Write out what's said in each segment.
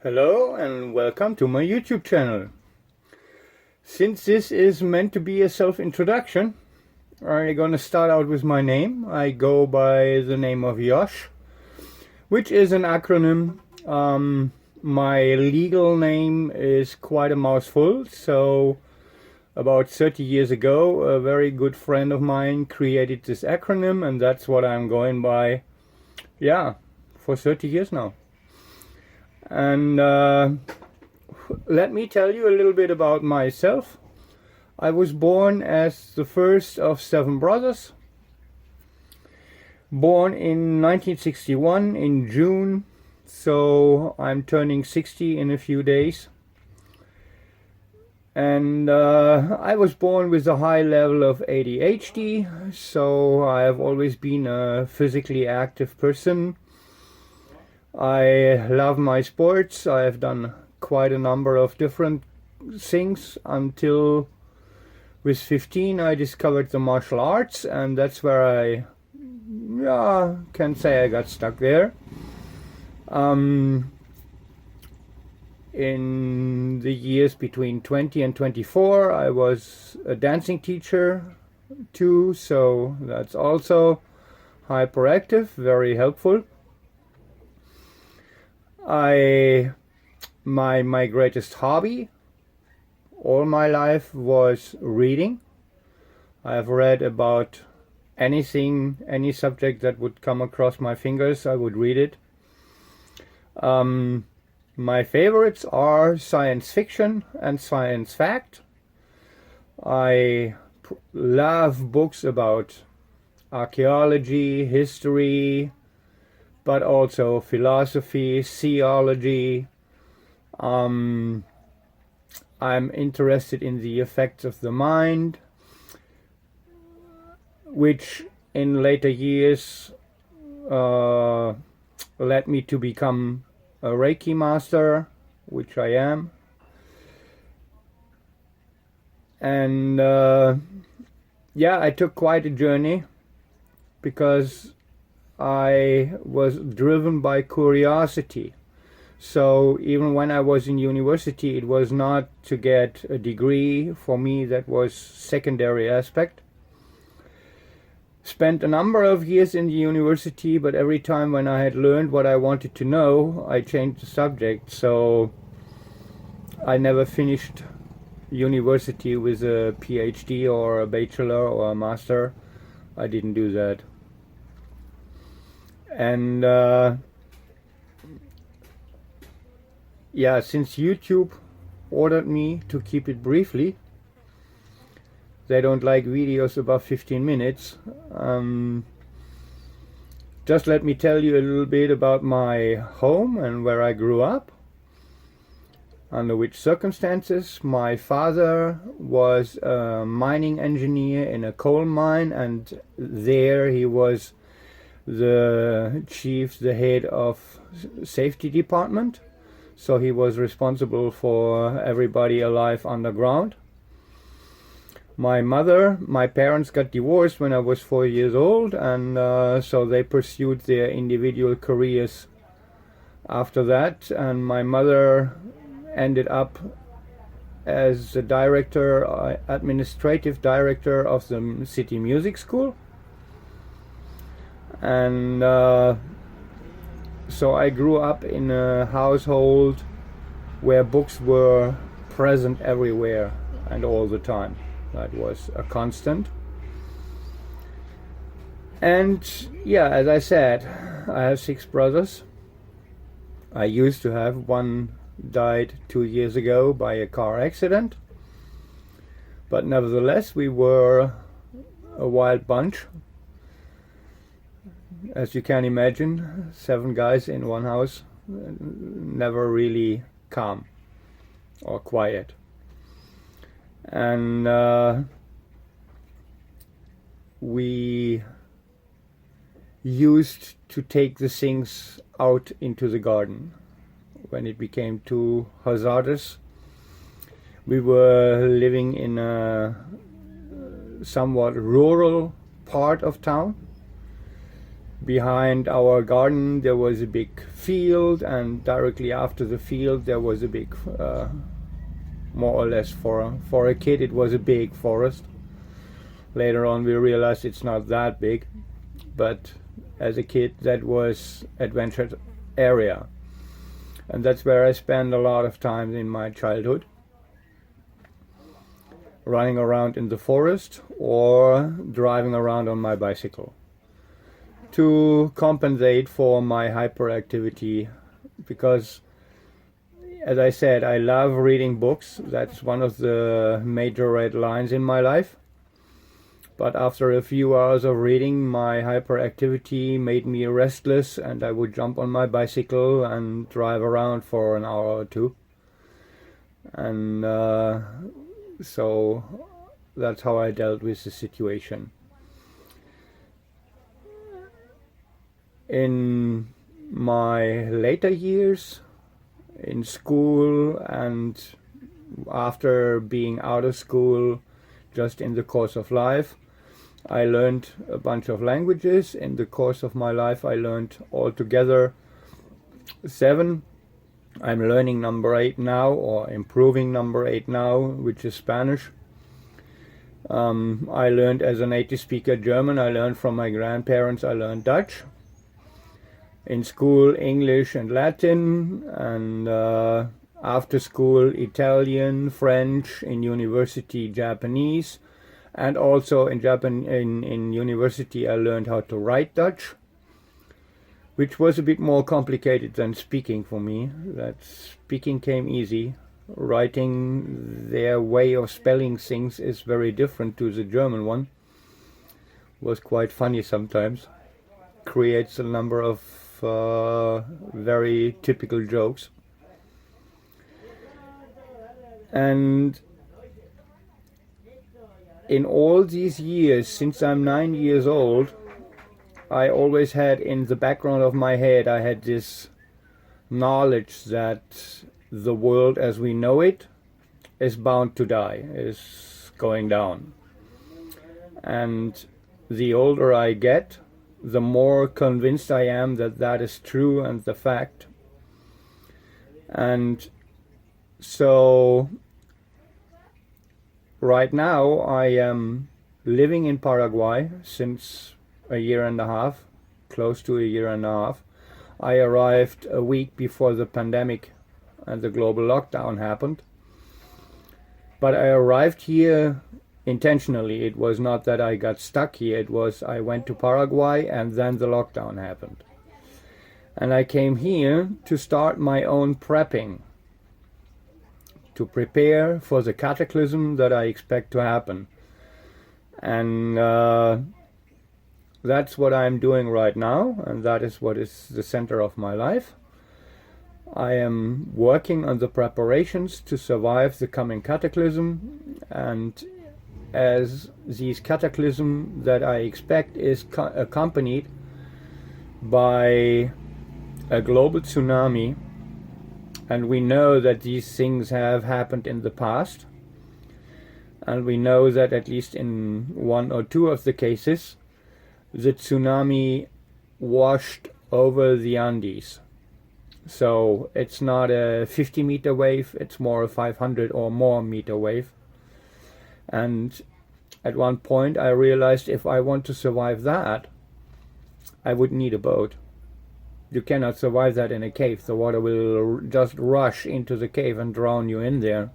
Hello and welcome to my YouTube channel. Since this is meant to be a self-introduction, I'm gonna start out with my name. I go by the name of Josh, which is an acronym. My legal name is quite a mouthful, so about 30 years ago, a very good friend of mine created this acronym, and that's what I'm going by, for 30 years now. And let me tell you a little bit about myself. I was born as the first of 7 brothers. Born in 1961 in June, so I'm turning 60 in a few days. And I was born with a high level of ADHD, so I have always been a physically active person. I love my sports. I have done quite a number of different things until with 15 I discovered the martial arts, and that's where I can say I got stuck there. In the years between 20 and 24 I was a dancing teacher too, so that's also hyperactive, very helpful. My greatest hobby all my life was reading. I have read about anything, any subject that would come across my fingers, I would read it. My favorites are science fiction and science fact. I love books about archaeology, history, but also philosophy, theology. I'm interested in the effects of the mind, which in later years led me to become a Reiki master, which I am. And I took quite a journey because I was driven by curiosity. So even when I was in university, it was not to get a degree. For me, that was secondary aspect. Spent a number of years in the university, but every time when I had learned what I wanted to know, I changed the subject. So I never finished university with a PhD or a bachelor or a master. I didn't do that. And since YouTube ordered me to keep it briefly, they don't like videos above 15 minutes. Just let me tell you a little bit about my home and where I grew up, under which circumstances. My father was a mining engineer in a coal mine, and there he was the chief, the head of safety department. So he was responsible for everybody alive underground. My parents got divorced when I was 4 years old, and so they pursued their individual careers after that. And my mother ended up as the administrative director of the city music school. And so I grew up in a household where books were present everywhere and all the time. That was a constant. And as I said, I have 6 brothers. I used to have one died 2 years ago by a car accident. But nevertheless, we were a wild bunch. As you can imagine, 7 guys in one house, never really calm or quiet. And we used to take the things out into the garden when it became too hazardous. We were living in a somewhat rural part of town. Behind our garden there was a big field, and directly after the field there was a big, more or less for a kid it was a big forest. Later on we realized it's not that big, but as a kid that was adventure area, and that's where I spent a lot of time in my childhood, running around in the forest or driving around on my bicycle to compensate for my hyperactivity, because as I said, I love reading books. That's one of the major red lines in my life. But after a few hours of reading, my hyperactivity made me restless, and I would jump on my bicycle and drive around for an hour or two. And so that's how I dealt with the situation. In my later years, in school and after being out of school, just in the course of life, I learned a bunch of languages. In the course of my life I learned altogether 7. I'm learning number 8 now, or improving number 8 now, which is Spanish. I learned as a native speaker German. I learned from my grandparents. I learned Dutch. In school, English and Latin, and after school, Italian, French, in university, Japanese, and also in university I learned how to write Dutch, which was a bit more complicated than speaking for me. That speaking came easy. Writing, their way of spelling things is very different to the German one. Was quite funny sometimes. Creates a number of very typical jokes. And in all these years, since I'm 9 years old, I always had in the background of my head, I had this knowledge that the world as we know it is bound to die, is going down. And the older I get, the more convinced I am that that is true and the fact. And so right now I am living in Paraguay since a year and a half, close to a year and a half. I arrived a week before the pandemic and the global lockdown happened. But I arrived here intentionally. It was not that I got stuck here. It was I went to Paraguay and then the lockdown happened. And I came here to start my own prepping, to prepare for the cataclysm that I expect to happen. And that's what I'm doing right now, and that is what is the center of my life. I am working on the preparations to survive the coming cataclysm, and as these cataclysm that I expect is accompanied by a global tsunami, and we know that these things have happened in the past, and we know that at least in 1 or 2 of the cases the tsunami washed over the Andes. So it's not a 50-meter wave, it's more a 500 or more meter wave. And at one point I realized if I want to survive that, I would need a boat. You cannot survive that in a cave. The water will just rush into the cave and drown you in there.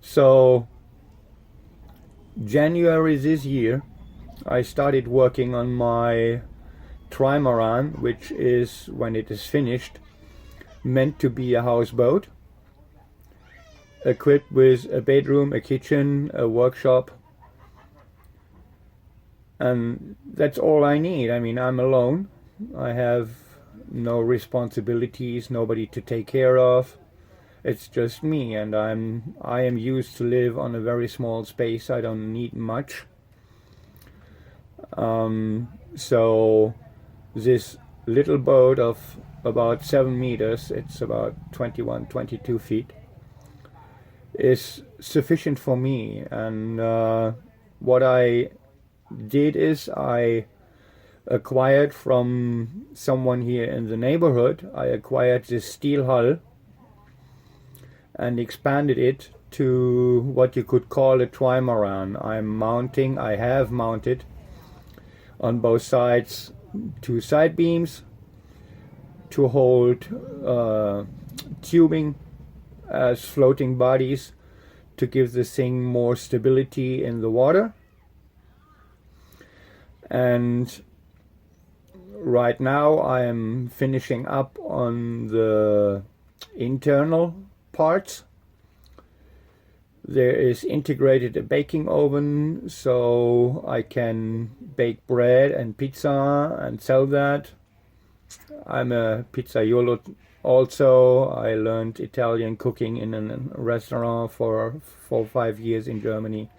So January this year I started working on my trimaran, which is, when it is finished, meant to be a houseboat, equipped with a bedroom, a kitchen, a workshop, and that's all I need. I mean, I'm alone. I have no responsibilities, nobody to take care of. It's just me, and I am used to live on a very small space. I don't need much. So this little boat of about 7 meters, it's about 21, 22 feet, is sufficient for me. And what I did is I acquired from someone here in the neighborhood. I acquired this steel hull and expanded it to what you could call a trimaran. I have mounted on both sides 2 side beams to hold tubing as floating bodies to give the thing more stability in the water. And right now I am finishing up on the internal parts. There is integrated a baking oven, so I can bake bread and pizza and sell that. I'm a pizzaiolo also. I learned Italian cooking in a restaurant for 4 or 5 years in Germany,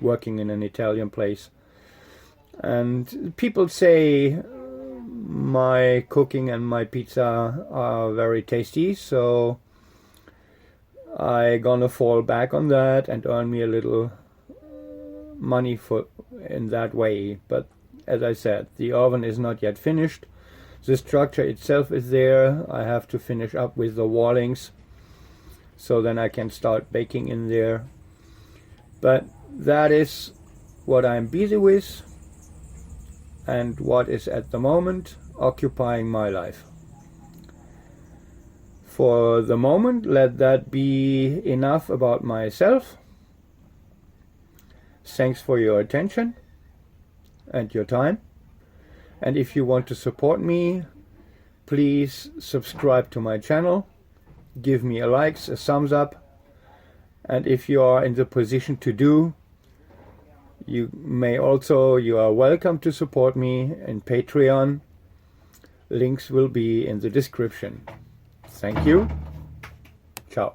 working in an Italian place. And people say my cooking and my pizza are very tasty, so I gonna fall back on that and earn me a little money in that way. But as I said, the oven is not yet finished. The structure itself is there. I have to finish up with the wallings, so then I can start baking in there. But that is what I'm busy with and what is at the moment occupying my life. For the moment, let that be enough about myself. Thanks for your attention and your time. And if you want to support me, please subscribe to my channel, give me a like, a thumbs up, and if you are in the position to do, you are welcome to support me in Patreon. Links will be in the description. Thank you. Ciao.